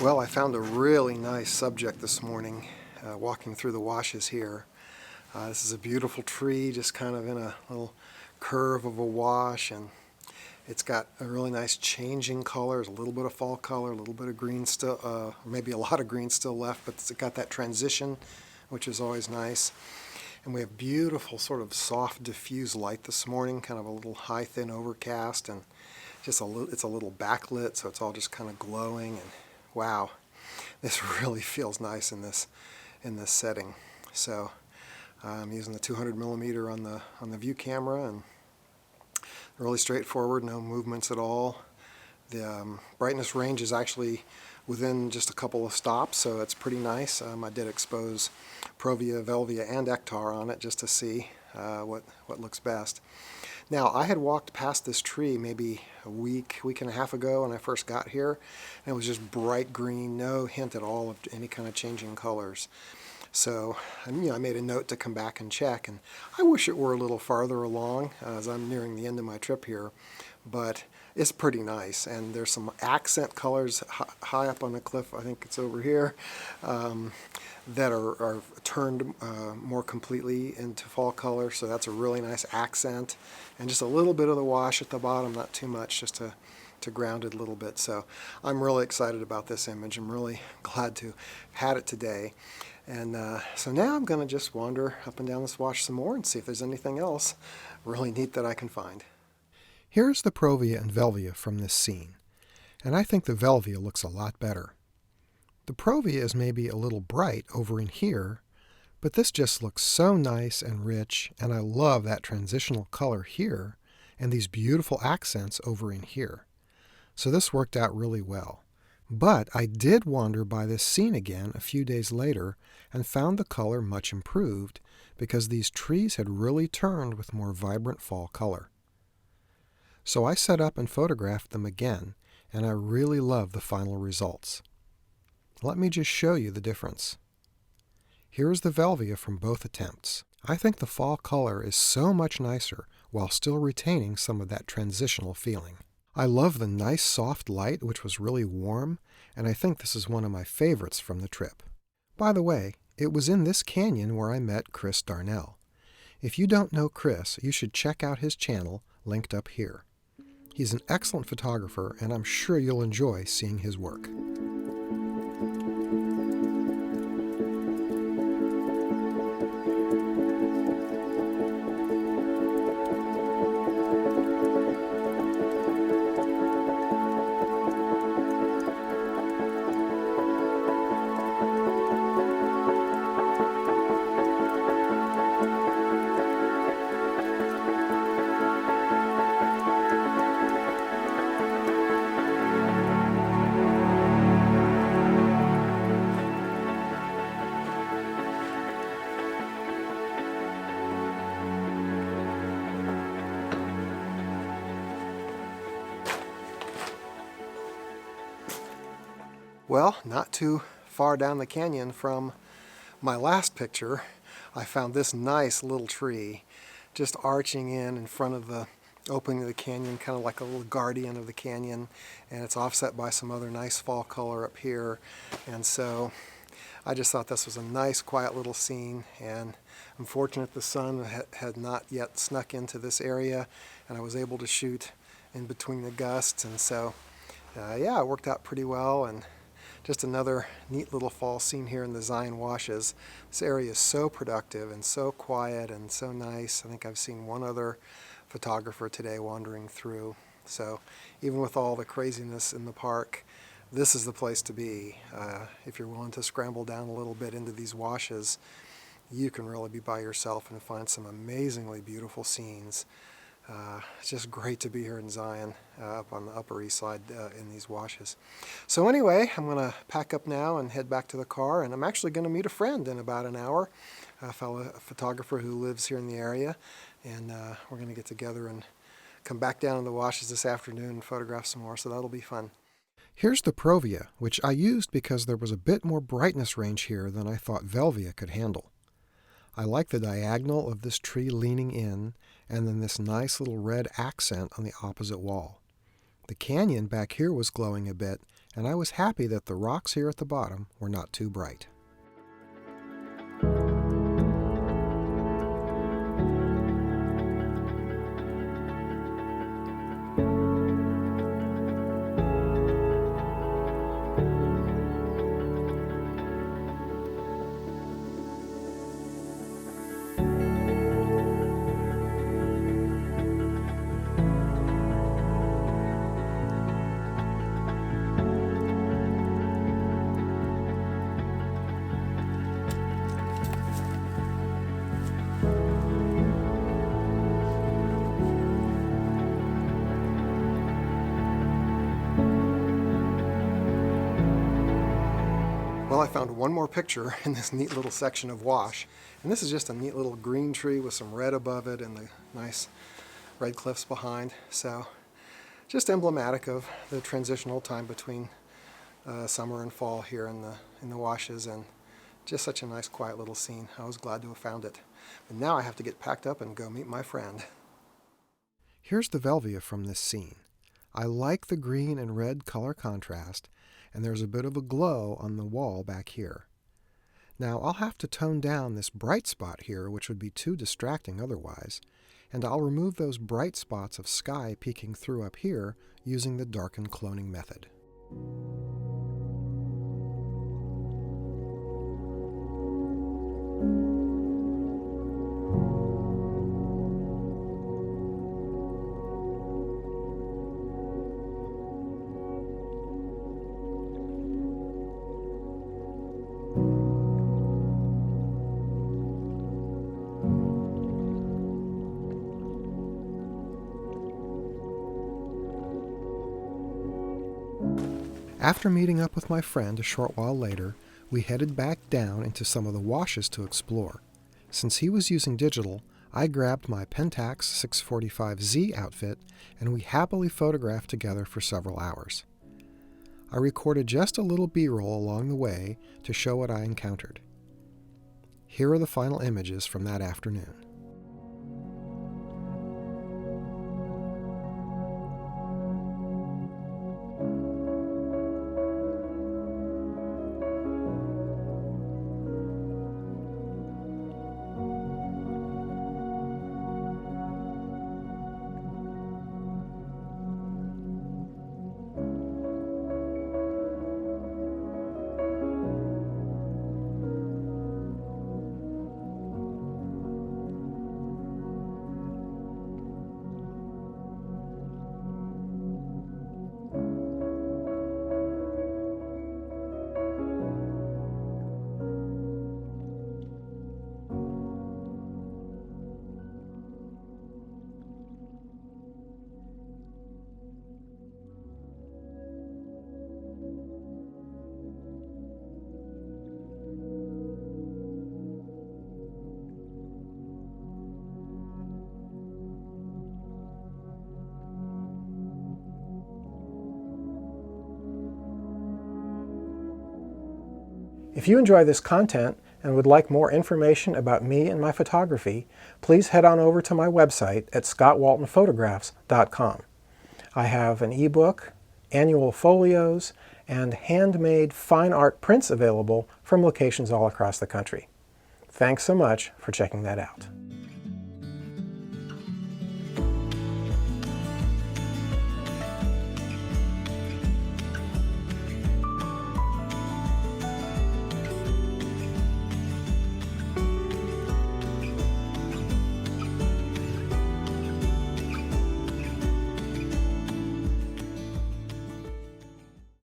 Well, I found a really nice subject this morning walking through the washes here. This is a beautiful tree just kind of in a little curve of a wash, and it's got a really nice changing colors, a little bit of fall color, a little bit of green still, maybe a lot of green still left, but it's got that transition, which is always nice. And we have beautiful sort of soft diffuse light this morning, kind of a little high thin overcast, and just it's a little backlit, so it's all just kind of glowing. And wow, this really feels nice in this setting. So I'm using the 200 millimeter on the view camera, and really straightforward, no movements at all. The brightness range is actually within just a couple of stops, so it's pretty nice. I did expose Provia, Velvia, and Ectar on it just to see what looks best. Now, I had walked past this tree maybe a week and a half ago when I first got here, and it was just bright green, no hint at all of any kind of changing colors. So, I made a note to come back and check, and I wish it were a little farther along as I'm nearing the end of my trip here, but it's pretty nice. And there's some accent colors high up on the cliff, I think it's over here, that are turned more completely into fall color, so that's a really nice accent. And just a little bit of the wash at the bottom, not too much, just to ground it a little bit. So I'm really excited about this image. I'm really glad to have had it today. And so now I'm going to just wander up and down this wash some more and see if there's anything else really neat that I can find. Here's the Provia and Velvia from this scene, and I think the Velvia looks a lot better. The Provia is maybe a little bright over in here, but this just looks so nice and rich, and I love that transitional color here and these beautiful accents over in here. So this worked out really well. But I did wander by this scene again a few days later and found the color much improved because these trees had really turned with more vibrant fall color. So I set up and photographed them again, and I really love the final results. Let me just show you the difference. Here's the Velvia from both attempts. I think the fall color is so much nicer while still retaining some of that transitional feeling. I love the nice soft light, which was really warm, and I think this is one of my favorites from the trip. By the way, it was in this canyon where I met Chris Darnell. If you don't know Chris, you should check out his channel, linked up here. He's an excellent photographer, and I'm sure you'll enjoy seeing his work. Well, not too far down the canyon from my last picture, I found this nice little tree just arching in front of the opening of the canyon, kind of like a little guardian of the canyon, and it's offset by some other nice fall color up here. And so I just thought this was a nice quiet little scene, and I'm fortunate the sun had not yet snuck into this area, and I was able to shoot in between the gusts. And so yeah, it worked out pretty well. And just another neat little fall scene here in the Zion Washes. This area is so productive and so quiet and so nice. I think I've seen one other photographer today wandering through. So even with all the craziness in the park, this is the place to be. If you're willing to scramble down a little bit into these washes, you can really be by yourself and find some amazingly beautiful scenes. It's just great to be here in Zion, up on the Upper East Side in these washes. So anyway, I'm going to pack up now and head back to the car, and I'm actually going to meet a friend in about an hour, a fellow photographer who lives here in the area, and we're going to get together and come back down in the washes this afternoon and photograph some more, so that'll be fun. Here's the Provia, which I used because there was a bit more brightness range here than I thought Velvia could handle. I like the diagonal of this tree leaning in, and then this nice little red accent on the opposite wall. The canyon back here was glowing a bit, and I was happy that the rocks here at the bottom were not too bright. Well, I found one more picture in this neat little section of wash, and this is just a neat little green tree with some red above it and the nice red cliffs behind. So just emblematic of the transitional time between summer and fall here in the washes, and just such a nice quiet little scene. I was glad to have found it. But now I have to get packed up and go meet my friend. Here's the Velvia from this scene. I like the green and red color contrast, and there's a bit of a glow on the wall back here. Now I'll have to tone down this bright spot here, which would be too distracting otherwise, and I'll remove those bright spots of sky peeking through up here using the darken cloning method. After meeting up with my friend a short while later, we headed back down into some of the washes to explore. Since he was using digital, I grabbed my Pentax 645Z outfit and we happily photographed together for several hours. I recorded just a little B-roll along the way to show what I encountered. Here are the final images from that afternoon. If you enjoy this content and would like more information about me and my photography, please head on over to my website at scottwaltonphotographs.com. I have an ebook, annual folios, and handmade fine art prints available from locations all across the country. Thanks so much for checking that out.